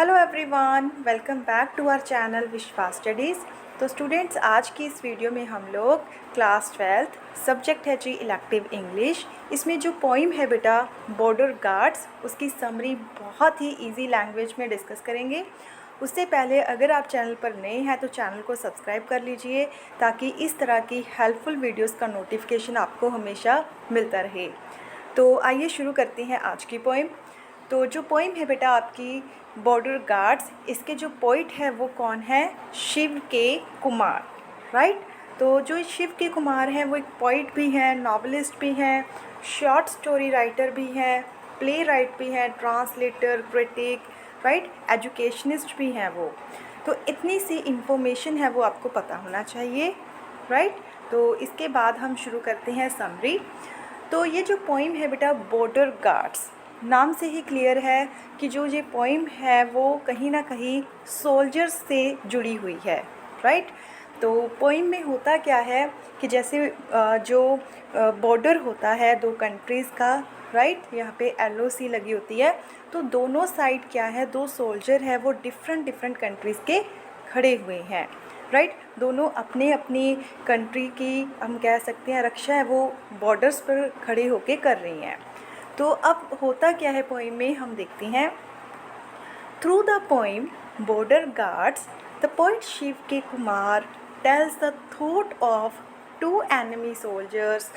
Hello everyone, welcome back to our channel Vishwa studies. तो students, आज की इस वीडियो में हम लोग क्लास 12th सब्जेक्ट है जी इलेक्टिव इंग्लिश। इसमें जो पोइम है बेटा बॉर्डर गार्ड्स, उसकी समरी बहुत ही इजी लैंग्वेज में डिस्कस करेंगे। उससे पहले अगर आप चैनल पर नए हैं तो चैनल को सब्सक्राइब कर लीजिए ताकि इस तरह की हेल्पफुल वीडियोज़ का नोटिफिकेशन आपको हमेशा मिलता रहे। तो आइए शुरू करते हैं आज की पोइम। तो जो पोइम है बेटा आपकी बॉर्डर गार्ड्स, इसके जो पोइट है वो कौन है? Shiv K Kumar, right. तो जो शिव के कुमार हैं वो एक पोइट भी हैं, नॉवलिस्ट भी हैं, शॉर्ट स्टोरी राइटर भी हैं, प्ले राइट भी हैं, ट्रांसलेटर, क्रिटिक, राइट, एजुकेशनिस्ट भी हैं वो। तो इतनी सी इंफॉर्मेशन है वो आपको पता होना चाहिए, राइट। तो इसके बाद हम शुरू करते हैं समरी। तो ये जो पोइम है बेटा बॉर्डर गार्ड्स, नाम से ही क्लियर है कि जो ये पोइम है वो कहीं ना कहीं सोल्जर्स से जुड़ी हुई है, राइट। तो पोइम में होता क्या है कि जैसे जो बॉर्डर होता है दो कंट्रीज़ का, राइट, यहाँ पे LOC लगी होती है। तो दोनों साइड क्या है, दो सोल्जर है वो डिफरेंट कंट्रीज़ के खड़े हुए हैं, राइट। दोनों अपने अपनी कंट्री की हम कह सकते हैं रक्षा है वो बॉर्डर्स पर खड़े होके कर रही हैं। तो अब होता क्या है पोइम में, हम देखते हैं। Through the poem border guards, the poet Shiv K Kumar tells the thought of two enemy soldiers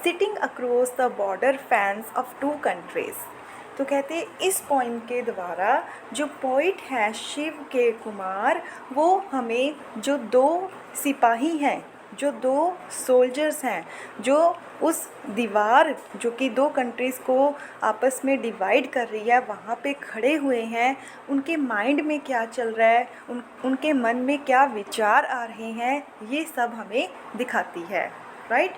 sitting across the border fence of two countries. तो कहते हैं इस पोइम के द्वारा जो पोइट है शिव के कुमार, वो हमें जो दो सिपाही हैं, जो दो सोल्जर्स हैं, जो उस दीवार जो कि दो कंट्रीज़ को आपस में डिवाइड कर रही है वहाँ पे खड़े हुए हैं, उनके माइंड में क्या चल रहा है, उनके मन में क्या विचार आ रहे हैं, ये सब हमें दिखाती है, right.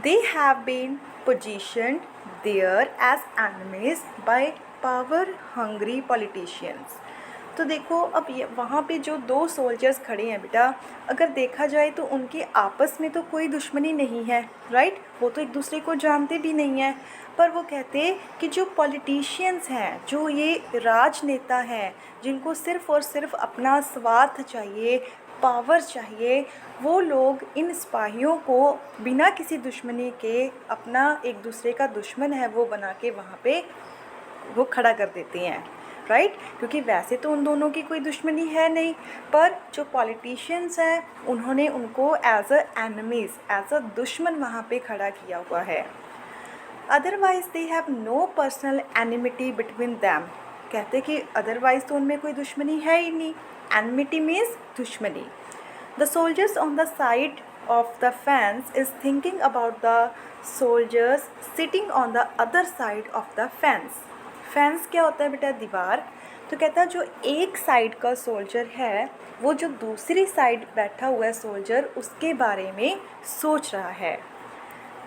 They have been positioned there as enemies by power hungry politicians. तो देखो अब ये वहाँ पे जो दो सोल्जर्स खड़े हैं बेटा, अगर देखा जाए तो उनके आपस में तो कोई दुश्मनी नहीं है, राइट। वो तो एक दूसरे को जानते भी नहीं हैं, पर वो कहते कि जो पॉलिटिशियंस हैं, जो ये राजनेता हैं, जिनको सिर्फ़ और सिर्फ अपना स्वार्थ चाहिए, पावर चाहिए, वो लोग इन सिपाहियों को बिना किसी दुश्मनी के अपना एक दूसरे का दुश्मन है वो बना के वहाँ पे वो खड़ा कर देते हैं, राइट। क्योंकि वैसे तो उन दोनों की कोई दुश्मनी है नहीं, पर जो पॉलिटिशियंस हैं उन्होंने उनको as a enemies, as a दुश्मन वहाँ पे खड़ा किया हुआ है। Otherwise they have no personal enmity between them. कहते कि अदरवाइज तो उनमें कोई दुश्मनी है ही नहीं। एनिमिटी मीन्स दुश्मनी। The soldiers on the side of the fence is thinking about the soldiers sitting on the other side of the fence. Fence क्या होता है बेटा? दीवार। तो कहता है जो एक साइड का सोल्जर है वो जो दूसरी साइड बैठा हुआ है सोल्जर, उसके बारे में सोच रहा है।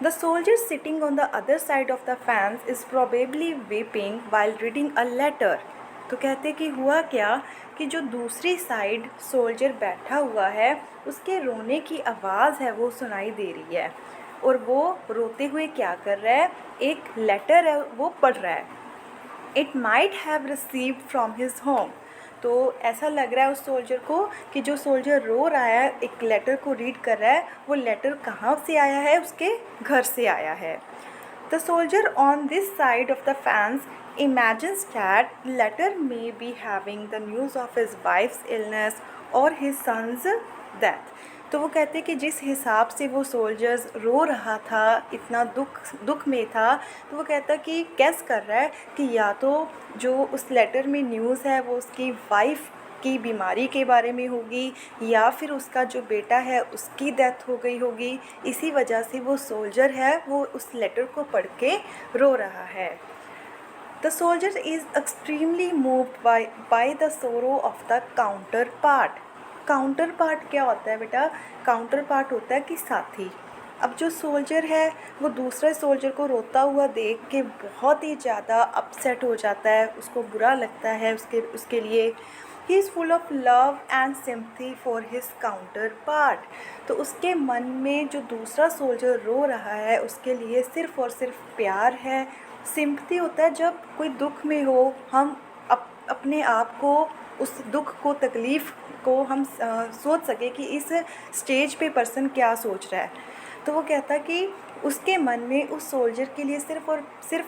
The soldier sitting on the other side of the fence is probably weeping while reading a letter. तो कहते कि हुआ क्या कि जो दूसरी साइड सोल्जर बैठा हुआ है उसके रोने की आवाज़ है वो सुनाई दे रही है, और वो रोते हुए क्या कर रहा है, एक लेटर है वो पढ़ रहा है। It might have received from his home. तो ऐसा लग रहा है उस सोल्जर को कि जो सोल्जर रो रहा है, एक लेटर को रीड कर रहा है, वो लेटर कहाँ से आया है? उसके घर से आया है। The soldier on this side of the fans imagines that letter may be having the news of his wife's illness or his son's death. तो वो कहते हैं कि जिस हिसाब से वो सोल्जर्स रो रहा था, इतना दुख में था, तो वो कहता कि कैस कर रहा है कि या तो जो उस लेटर में न्यूज़ है वो उसकी वाइफ की बीमारी के बारे में होगी, या फिर उसका जो बेटा है उसकी डेथ हो गई होगी। इसी वजह से वो सोल्जर है वो उस लेटर को पढ़ के रो रहा है। The soldier is extremely moved by the sorrow of the counterpart. Counter part क्या होता है बेटा? काउंटर पार्ट होता है कि साथी। अब जो सोल्जर है वो दूसरे सोल्जर को रोता हुआ देख के बहुत ही ज़्यादा अपसेट हो जाता है, उसको बुरा लगता है उसके लिए। He is full of love and sympathy for his counter part. तो उसके मन में जो दूसरा सोल्जर रो रहा है उसके लिए सिर्फ़ और सिर्फ प्यार है। सिम्पथी होता है जब कोई दुख में हो, हम अपने आप को, उस दुख को, तकलीफ़ को हम सोच सके कि इस स्टेज पे पर्सन क्या सोच रहा है। तो वो कहता कि उसके मन में उस सोल्जर के लिए सिर्फ़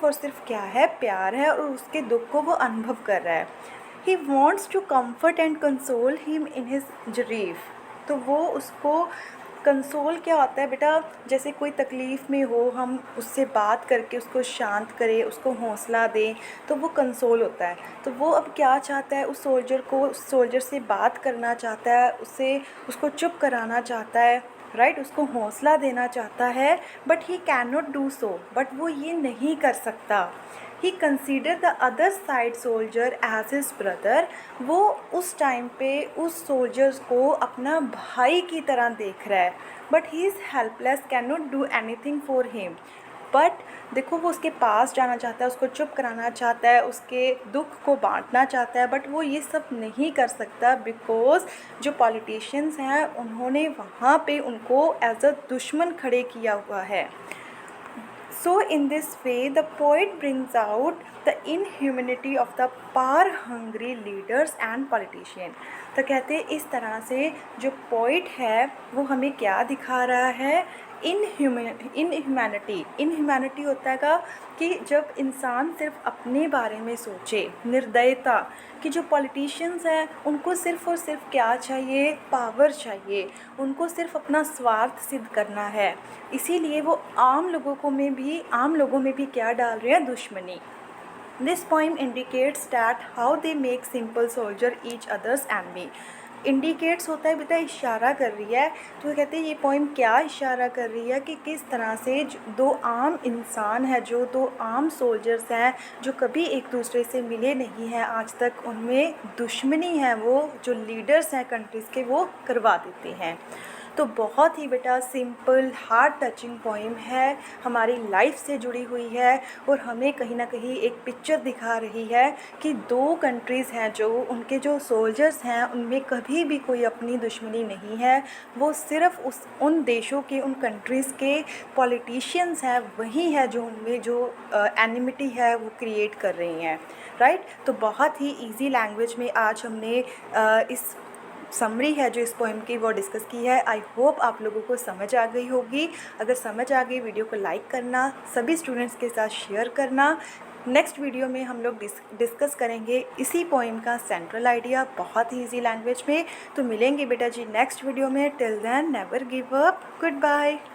और सिर्फ क्या है, प्यार है, और उसके दुख को वो अनुभव कर रहा है। He wants to comfort and console him in his grief. तो वो उसको कंसोल क्या होता है बेटा, जैसे कोई तकलीफ़ में हो, हम उससे बात करके उसको शांत करें, उसको हौसला दें, तो वो कंसोल होता है। तो वो अब क्या चाहता है, उस सोल्जर से बात करना चाहता है, उसको चुप कराना चाहता है, राइट, उसको हौसला देना चाहता है, but he can not do so, but वो ये नहीं कर सकता। He consider the other side soldier as his brother. वो उस टाइम पे उस सोल्जर्स को अपना भाई की तरह देख रहा है, but he is helpless, can not do anything for him. But देखो, वो उसके पास जाना चाहता है, उसको चुप कराना चाहता है, उसके दुख को बांटना चाहता है, बट वो ये सब नहीं कर सकता, बिकॉज जो पॉलिटिशियंस हैं उन्होंने वहाँ पे उनको एज अ दुश्मन खड़े किया हुआ है। So in this way the poet brings out the inhumanity of the power hungry leaders and politicians। तो कहते हैं इस तरह से जो पोइट है वो हमें क्या दिखा रहा है, इनह्यूमैनिटी होता है कि जब इंसान सिर्फ अपने बारे में सोचे, निर्दयता, कि जो पॉलिटिशियंस हैं उनको सिर्फ़ और सिर्फ क्या चाहिए, पावर चाहिए, उनको सिर्फ अपना स्वार्थ सिद्ध करना है, इसीलिए वो आम लोगों में भी क्या डाल रहे हैं, दुश्मनी। This poem indicates that how they make simple soldier each other's enemy. Indicates होता है बेटा, इशारा कर रही है। तो कहते हैं ये पोइम क्या इशारा कर रही है कि किस तरह से दो आम इंसान हैं, जो दो आम सोल्जर्स हैं, जो कभी एक दूसरे से मिले नहीं हैं आज तक, उनमें दुश्मनी है वो जो लीडर्स हैं कंट्रीज़ के, वो करवा देते हैं। तो बहुत ही बेटा सिंपल हार्ट टचिंग पोइम है, हमारी लाइफ से जुड़ी हुई है, और हमें कहीं ना कहीं एक पिक्चर दिखा रही है कि दो कंट्रीज़ हैं, जो उनके जो सोल्जर्स हैं उनमें कभी भी कोई अपनी दुश्मनी नहीं है। वो सिर्फ उन देशों के, उन कंट्रीज़ के पॉलिटिशियंस हैं, वही है जो उनमें जो एनिमिटी है वो क्रिएट कर रही हैं, राइट। तो बहुत ही ईजी लैंग्वेज में आज हमने इस समरी है जो इस पोएम की वो डिस्कस की है। आई होप आप लोगों को समझ आ गई होगी। अगर समझ आ गई, वीडियो को लाइक करना, सभी स्टूडेंट्स के साथ शेयर करना। नेक्स्ट वीडियो में हम लोग डिस्कस करेंगे इसी पोएम का सेंट्रल आइडिया बहुत ही ईजी लैंग्वेज में। तो मिलेंगे बेटा जी नेक्स्ट वीडियो में। Till then never give up, good bye.